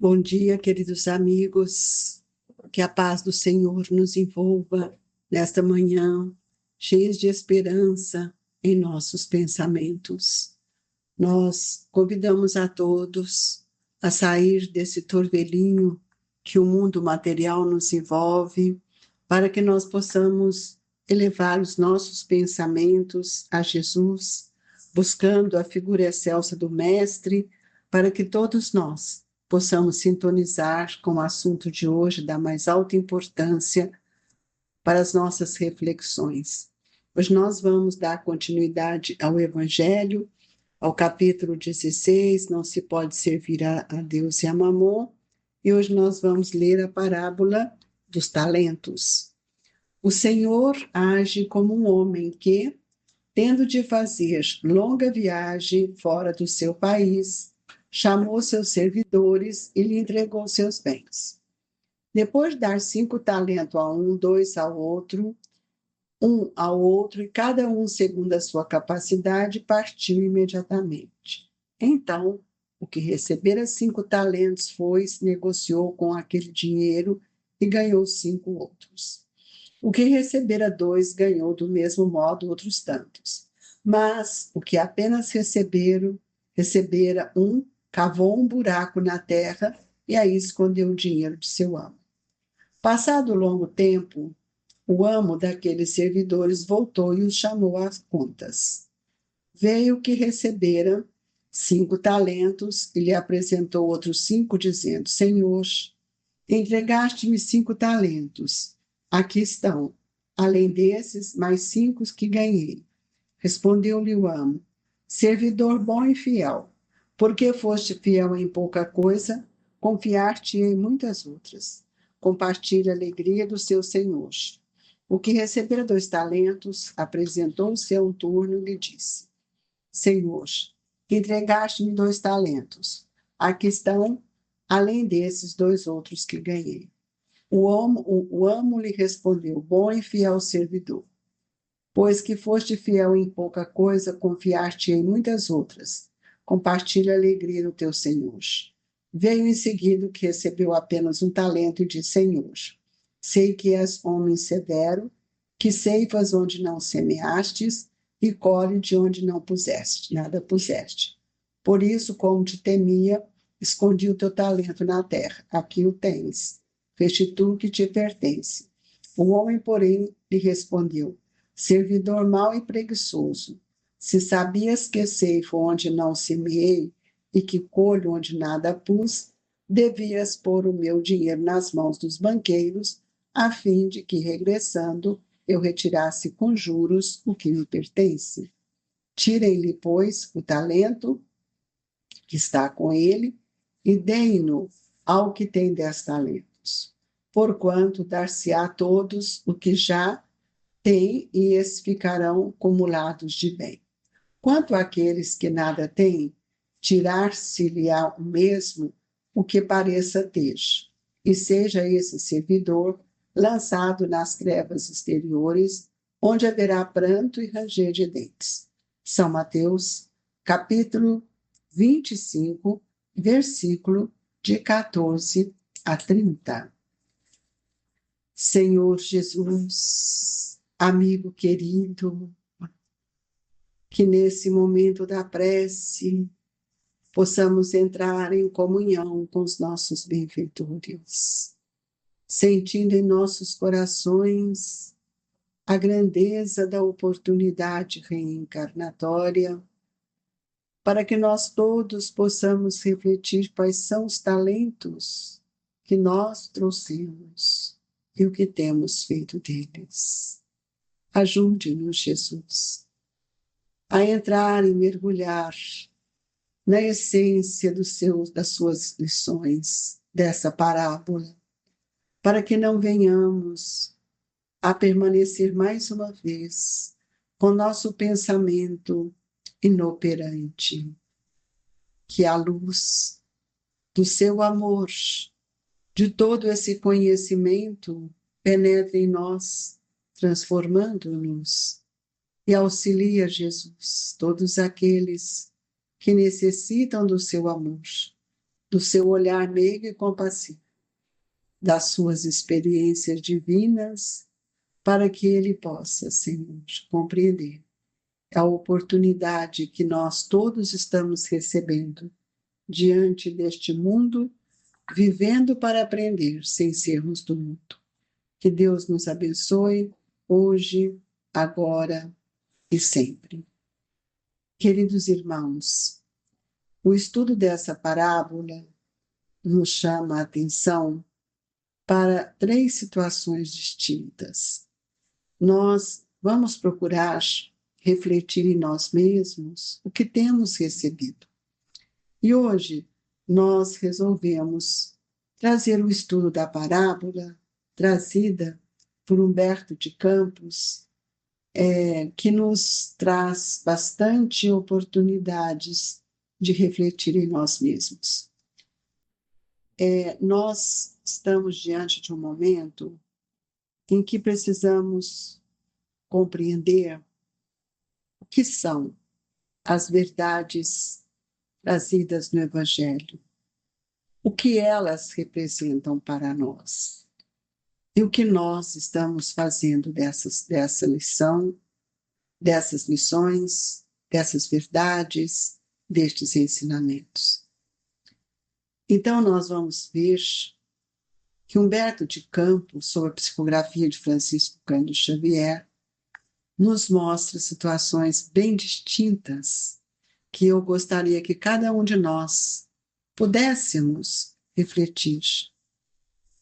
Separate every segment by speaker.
Speaker 1: Bom dia, queridos amigos. Que a paz do Senhor nos envolva nesta manhã, cheios de esperança em nossos pensamentos. Nós convidamos a todos a sair desse turvelinho que o mundo material nos envolve, para que nós possamos elevar os nossos pensamentos a Jesus, buscando a figura excelsa do Mestre, para que todos nós possamos sintonizar com o assunto de hoje da mais alta importância para as nossas reflexões. Hoje nós vamos dar continuidade ao Evangelho, ao capítulo 16, não se pode servir a Deus e a Mamon, e hoje nós vamos ler a parábola dos talentos. O Senhor age como um homem que, tendo de fazer longa viagem fora do seu país, chamou seus servidores e lhe entregou seus bens. Depois de dar 5 talentos a um, 2 ao outro, e cada um segundo a sua capacidade, partiu imediatamente. Então, o que recebera 5 talentos foi, negociou com aquele dinheiro e ganhou 5 outros. O que recebera 2 ganhou do mesmo modo outros tantos. Mas o que apenas recebera um, cavou um buraco na terra e aí escondeu o dinheiro de seu amo. Passado longo tempo, o amo daqueles servidores voltou e os chamou às contas. Veio que recebera 5 talentos e lhe apresentou outros 5, dizendo: Senhor, entregaste-me 5 talentos. Aqui estão, além desses, mais 5 que ganhei. Respondeu-lhe o amo: servidor bom e fiel, porque foste fiel em pouca coisa, confiar-te em muitas outras. Compartilha a alegria do seu senhor. O que recebera 2 talentos, apresentou-se a um turno e lhe disse: Senhor, entregaste-me 2 talentos. Aqui estão, além desses, 2 outros que ganhei. O amo lhe respondeu: bom e fiel servidor. Pois que foste fiel em pouca coisa, confiar-te em muitas outras. Compartilha a alegria do teu senhor. Veio em seguida o que recebeu apenas 1 talento e disse: Senhor, sei que és homem severo, que ceifas onde não semeastes e colhe de onde não nada puseste. Por isso, como te temia, escondi o teu talento na terra. Aqui o tens. Restitui o que te pertence. O homem, porém, lhe respondeu: servidor mau e preguiçoso, se sabias que ceifo onde não semeei e que colho onde nada pus, devias pôr o meu dinheiro nas mãos dos banqueiros, a fim de que, regressando, eu retirasse com juros o que me pertence. Tirem-lhe, pois, o talento que está com ele e deem-no ao que tem 10 talentos. Porquanto dar-se-á a todos o que já tem e esses ficarão acumulados de bem. Quanto àqueles que nada têm, tirar-se-lhe-á o mesmo o que pareça ter, e seja esse servidor lançado nas trevas exteriores, onde haverá pranto e ranger de dentes. São Mateus, capítulo 25, versículo de 14 a 30. Senhor Jesus, amigo querido, que nesse momento da prece possamos entrar em comunhão com os nossos benfeitores, sentindo em nossos corações a grandeza da oportunidade reencarnatória, para que nós todos possamos refletir quais são os talentos que nós trouxemos e o que temos feito deles. Ajude-nos, Jesus, a entrar e mergulhar na essência das suas lições, dessa parábola, para que não venhamos a permanecer mais uma vez com nosso pensamento inoperante. Que a luz do seu amor, de todo esse conhecimento, penetre em nós, transformando-nos, e auxilia, Jesus, todos aqueles que necessitam do seu amor, do seu olhar meigo e compassivo, das suas experiências divinas, para que ele possa, Senhor, compreender a oportunidade que nós todos estamos recebendo diante deste mundo, vivendo para aprender sem sermos do mundo. Que Deus nos abençoe hoje, agora e sempre. Queridos irmãos, o estudo dessa parábola nos chama a atenção para 3 situações distintas. Nós vamos procurar refletir em nós mesmos o que temos recebido. E hoje nós resolvemos trazer o estudo da parábola trazida por Humberto de Campos, que nos traz bastante oportunidades de refletir em nós mesmos. Nós estamos diante de um momento em que precisamos compreender o que são as verdades trazidas no Evangelho, o que elas representam para nós e o que nós estamos fazendo dessa lição, dessas lições, dessas verdades, destes ensinamentos. Então, nós vamos ver que Humberto de Campos, sob a psicografia de Francisco Cândido Xavier, nos mostra situações bem distintas que eu gostaria que cada um de nós pudéssemos refletir.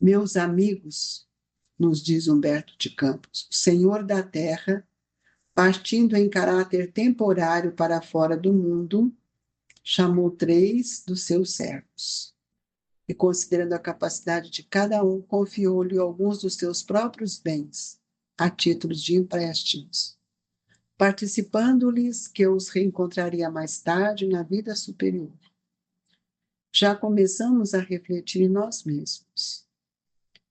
Speaker 1: Meus amigos, nos diz Humberto de Campos, o Senhor da Terra, partindo em caráter temporário para fora do mundo, chamou 3 dos seus servos e, considerando a capacidade de cada um, confiou-lhe alguns dos seus próprios bens a títulos de empréstimos, participando-lhes que os reencontraria mais tarde na vida superior. Já começamos a refletir em nós mesmos.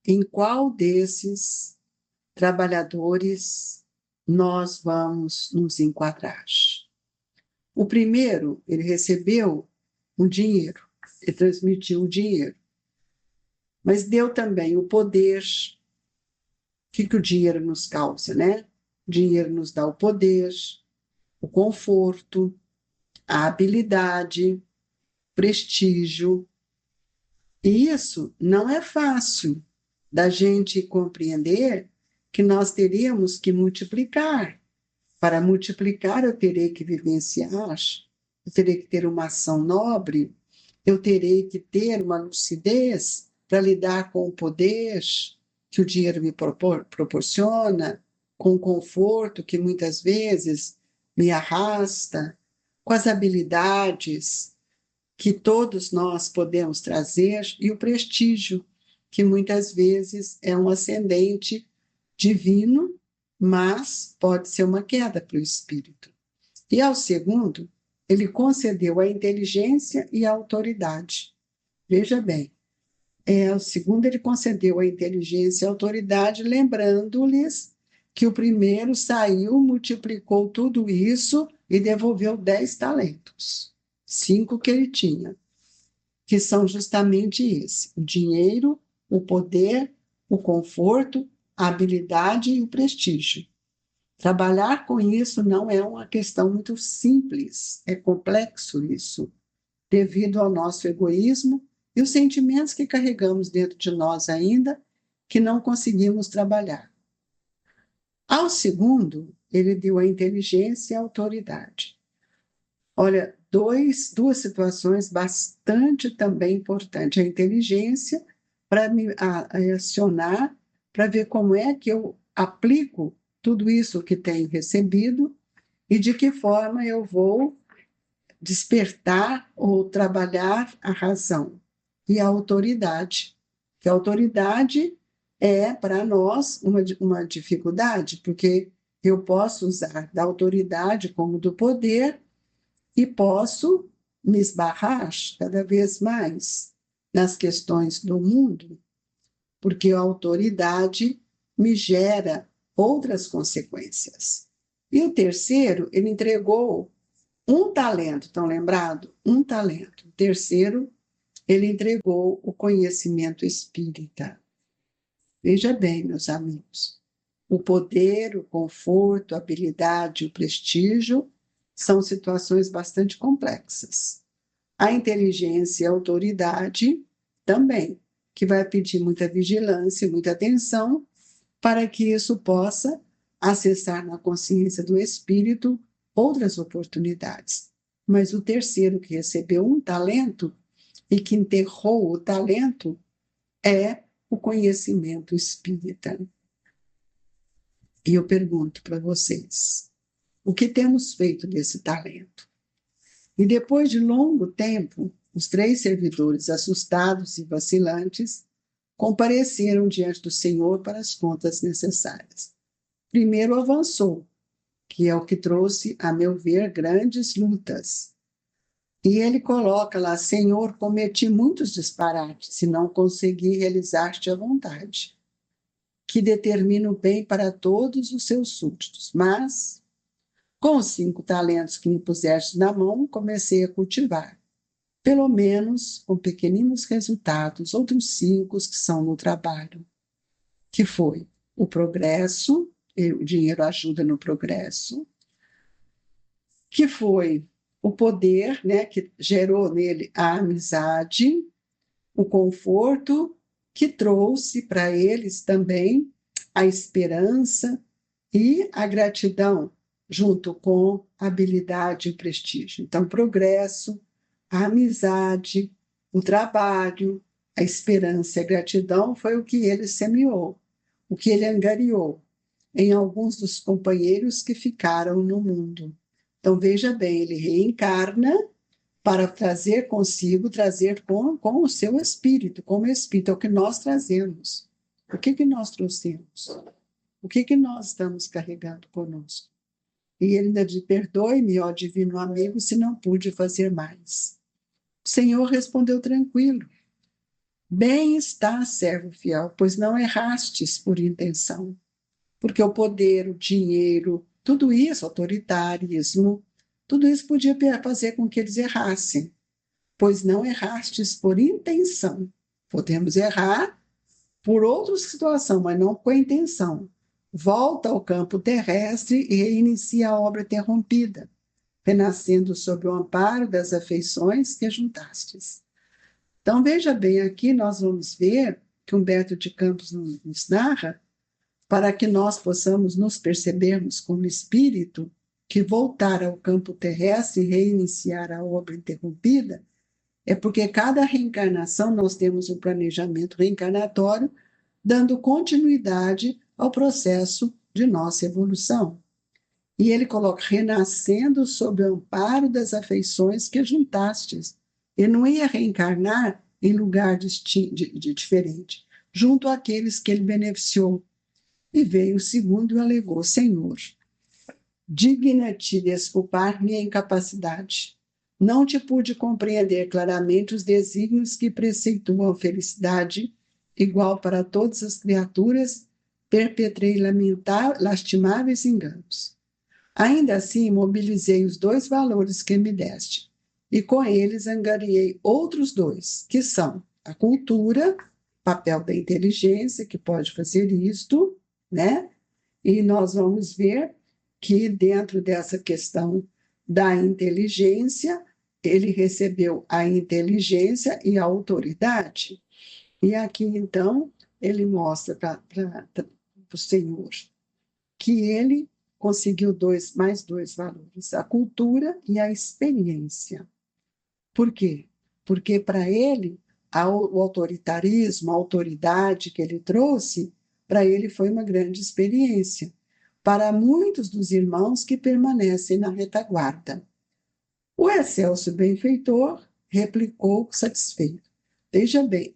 Speaker 1: Em qual desses trabalhadores nós vamos nos enquadrar? O primeiro, ele recebeu um dinheiro, ele transmitiu o dinheiro, mas deu também o poder. O que o dinheiro nos causa, né? O dinheiro nos dá o poder, o conforto, a habilidade, prestígio. E isso não é fácil da gente compreender que nós teríamos que multiplicar. Para multiplicar, eu terei que vivenciar, eu terei que ter uma ação nobre, eu terei que ter uma lucidez para lidar com o poder que o dinheiro me proporciona, com o conforto que muitas vezes me arrasta, com as habilidades que todos nós podemos trazer e o prestígio, que muitas vezes é um ascendente divino, mas pode ser uma queda para o espírito. E ao segundo, ele concedeu a inteligência e a autoridade. Veja bem, ao segundo ele concedeu a inteligência e a autoridade, lembrando-lhes que o primeiro saiu, multiplicou tudo isso e devolveu 10 talentos, 5 que ele tinha, que são justamente esse: o dinheiro, o poder, o conforto, a habilidade e o prestígio. Trabalhar com isso não é uma questão muito simples, é complexo isso, devido ao nosso egoísmo e os sentimentos que carregamos dentro de nós ainda, que não conseguimos trabalhar. Ao segundo, ele deu a inteligência e a autoridade. Olha, duas situações bastante também importantes. A inteligência para me acionar, para ver como é que eu aplico tudo isso que tenho recebido e de que forma eu vou despertar ou trabalhar a razão. E a autoridade, que a autoridade é para nós uma dificuldade, porque eu posso usar da autoridade como do poder e posso me esbarrar cada vez mais nas questões do mundo, porque a autoridade me gera outras consequências. E o terceiro, ele entregou um talento, estão lembrados? Um talento. O terceiro, ele entregou o conhecimento espírita. Veja bem, meus amigos, o poder, o conforto, a habilidade, o prestígio são situações bastante complexas. A inteligência e a autoridade também, que vai pedir muita vigilância e muita atenção para que isso possa acessar na consciência do espírito outras oportunidades. Mas o terceiro, que recebeu um talento e que enterrou o talento, é o conhecimento espírita. E eu pergunto para vocês, o que temos feito desse talento? E depois de longo tempo, os 3 servidores, assustados e vacilantes, compareceram diante do Senhor para as contas necessárias. Primeiro avançou, que é o que trouxe, a meu ver, grandes lutas. E ele coloca lá: Senhor, cometi muitos disparates e não consegui realizar-te a vontade, que determina o bem para todos os seus súditos. Mas, com os 5 talentos que me puseste na mão, comecei a cultivar, pelo menos com pequeninos resultados, outros 5 que são no trabalho, que foi o progresso, o dinheiro ajuda no progresso, que foi o poder, né, que gerou nele a amizade, o conforto, que trouxe para eles também a esperança e a gratidão, junto com a habilidade e o prestígio. Então, progresso, a amizade, o trabalho, a esperança e a gratidão foi o que ele semeou, o que ele angariou em alguns dos companheiros que ficaram no mundo. Então, veja bem, ele reencarna para trazer consigo, trazer com o seu espírito, como espírito, é o que nós trazemos. O que nós trouxemos? O que nós estamos carregando conosco? E ele ainda diz: perdoe-me, ó divino amigo, se não pude fazer mais. O Senhor respondeu tranquilo: bem está, servo fiel, pois não errastes por intenção. Porque o poder, o dinheiro, tudo isso, autoritarismo, tudo isso podia fazer com que eles errassem, pois não errastes por intenção. Podemos errar por outra situação, mas não com a intenção. Volta ao campo terrestre e reinicia a obra interrompida, renascendo sob o amparo das afeições que juntastes. Então, veja bem, aqui nós vamos ver que Humberto de Campos nos narra, para que nós possamos nos percebermos como espírito, que voltar ao campo terrestre e reiniciar a obra interrompida, é porque cada reencarnação nós temos um planejamento reencarnatório, dando continuidade ao processo de nossa evolução. E ele coloca: renascendo sob o amparo das afeições que juntastes. Ele não ia reencarnar em lugar diferente, junto àqueles que ele beneficiou. E veio o segundo e alegou: Senhor, digna-te desculpar minha incapacidade. Não te pude compreender claramente os desígnios que preceituam a felicidade igual para todas as criaturas, perpetrei lastimáveis enganos. Ainda assim, mobilizei os 2 valores que me deste, e com eles angariei outros 2, que são a cultura, papel da inteligência, que pode fazer isto, né? E nós vamos ver que dentro dessa questão da inteligência, ele recebeu a inteligência e a autoridade. E aqui, então, ele mostra para o Senhor que ele conseguiu mais 2 valores, a cultura e a experiência. Por quê? Porque para ele, o autoritarismo, a autoridade que ele trouxe, para ele foi uma grande experiência, para muitos dos irmãos que permanecem na retaguarda. O excelso benfeitor replicou satisfeito: veja bem,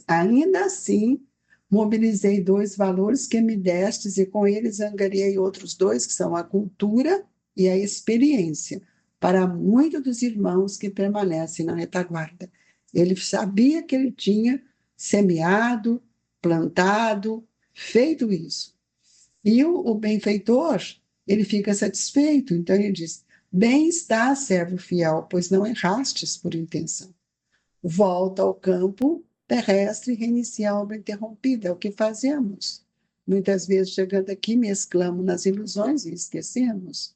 Speaker 1: ainda assim mobilizei 2 valores que me destes e com eles angariei outros 2, que são a cultura e a experiência, para muitos dos irmãos que permanecem na retaguarda. Ele sabia que ele tinha semeado, plantado, feito isso. E o benfeitor, ele fica satisfeito, então ele diz: bem está, servo fiel, pois não errastes por intenção. volta ao campo terrestre e reinicia a obra interrompida. É o que fazemos. Muitas vezes, chegando aqui, mesclamos nas ilusões e esquecemos.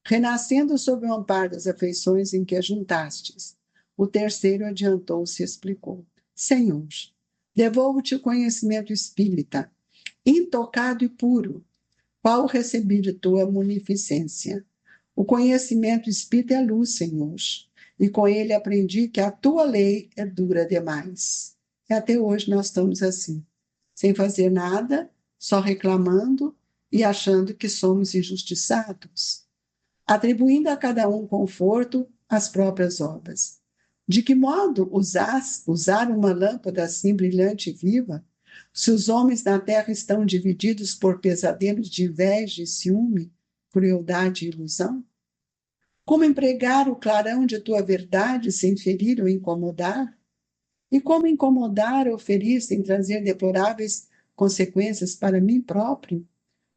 Speaker 1: Renascendo sob o amparo das afeições em que ajuntastes, o terceiro adiantou-se e explicou: Senhor, devolvo-te o conhecimento espírita, intocado e puro, qual recebi de tua munificência. O conhecimento espírita é luz, Senhor, e com ele aprendi que a tua lei é dura demais. E até hoje nós estamos assim, sem fazer nada, só reclamando e achando que somos injustiçados, atribuindo a cada um conforto às próprias obras. De que modo usar uma lâmpada assim brilhante e viva, se os homens na terra estão divididos por pesadelos de inveja e ciúme, crueldade e ilusão? Como empregar o clarão de tua verdade sem ferir ou incomodar? E como incomodar ou ferir sem trazer deploráveis consequências para mim próprio?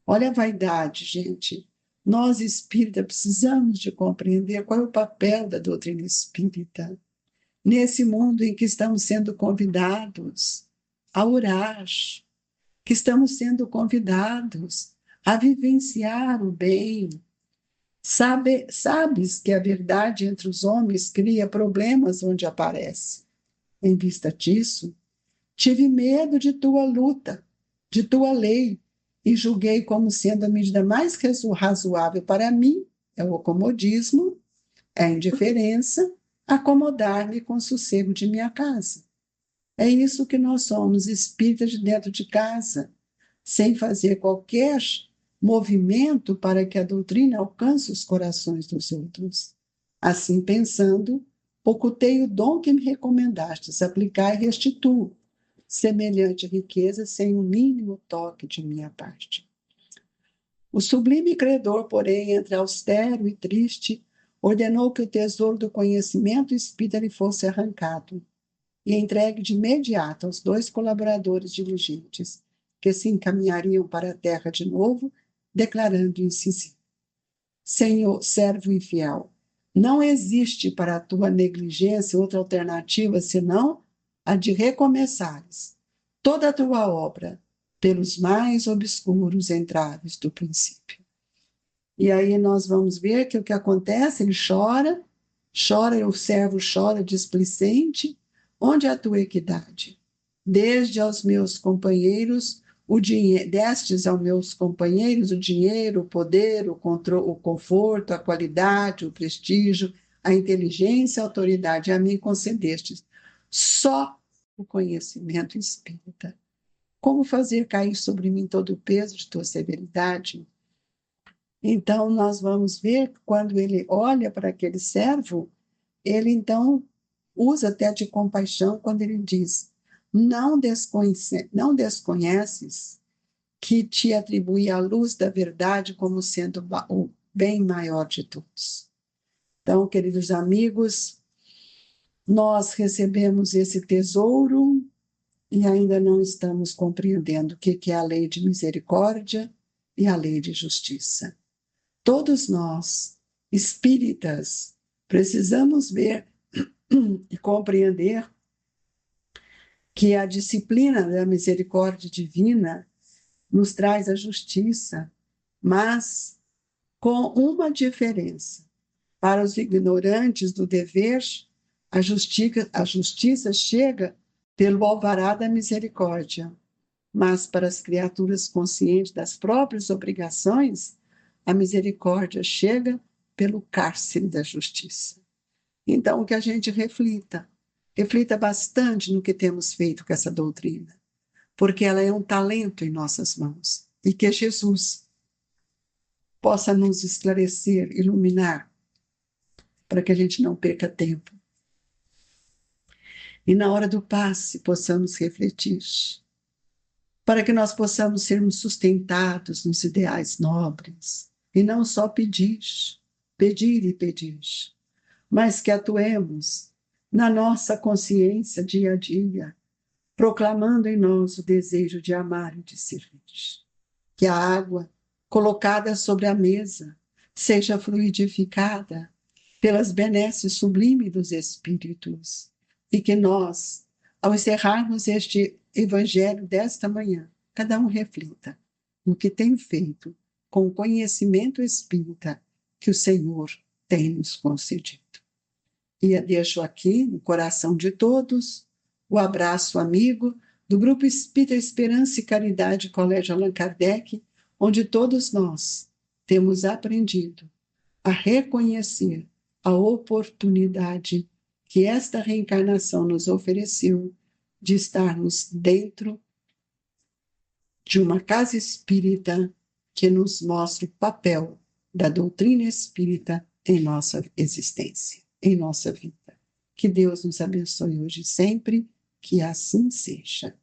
Speaker 1: Olha a vaidade, gente. Nós espíritas precisamos de compreender qual é o papel da doutrina espírita nesse mundo em que estamos sendo convidados a orar, que estamos sendo convidados a vivenciar o bem. Sabes que a verdade entre os homens cria problemas onde aparece. Em vista disso, tive medo de tua luta, de tua lei, e julguei como sendo a medida mais razoável para mim é o comodismo, é a indiferença, acomodar-me com o sossego de minha casa. É isso que nós somos, espíritas de dentro de casa, sem fazer qualquer movimento para que a doutrina alcance os corações dos outros. Assim pensando, ocultei o dom que me recomendastes, aplicai e restituo semelhante riqueza sem o mínimo toque de minha parte. O sublime credor, porém, entre austero e triste, ordenou que o tesouro do conhecimento espírita lhe fosse arrancado e entregue de imediato aos 2 colaboradores diligentes, que se encaminhariam para a terra de novo, declarando incisivo: Senhor, servo infiel, não existe para a tua negligência outra alternativa senão a de recomeçares toda a tua obra pelos mais obscuros entraves do princípio. E aí nós vamos ver que o que acontece, ele chora, e o servo chora displicente. Onde é a tua equidade? Desde aos meus companheiros o dinheiro, destes aos meus companheiros o dinheiro, o poder, o conforto, a qualidade, o prestígio, a inteligência, a autoridade, a mim concedestes só o conhecimento espírita. Como fazer cair sobre mim todo o peso de tua severidade? Então, nós vamos ver, quando ele olha para aquele servo, ele então usa até de compaixão quando ele diz: não desconheces que te atribui a luz da verdade como sendo o bem maior de todos. Então, queridos amigos, nós recebemos esse tesouro e ainda não estamos compreendendo o que é a lei de misericórdia e a lei de justiça. Todos nós, espíritas, precisamos ver e compreender que a disciplina da misericórdia divina nos traz a justiça, mas com uma diferença. Para os ignorantes do dever, a justiça chega pelo alvará da misericórdia, mas para as criaturas conscientes das próprias obrigações, a misericórdia chega pelo cárcere da justiça. Então, que a gente reflita bastante no que temos feito com essa doutrina, porque ela é um talento em nossas mãos, e que Jesus possa nos esclarecer, iluminar, para que a gente não perca tempo. E na hora do passe possamos refletir, para que nós possamos sermos sustentados nos ideais nobres, e não só pedir e pedir, mas que atuemos na nossa consciência dia a dia, proclamando em nós o desejo de amar e de servir. Que a água colocada sobre a mesa seja fluidificada pelas benesses sublimes dos Espíritos e que nós, ao encerrarmos este evangelho desta manhã, cada um reflita no que tem feito com o conhecimento espírita que o Senhor tem nos concedido. E deixo aqui, no coração de todos, o abraço amigo do Grupo Espírita Esperança e Caridade Colégio Allan Kardec, onde todos nós temos aprendido a reconhecer a oportunidade que esta reencarnação nos ofereceu de estarmos dentro de uma casa espírita que nos mostra o papel da doutrina espírita em nossa existência, em nossa vida. Que Deus nos abençoe hoje e sempre, que assim seja.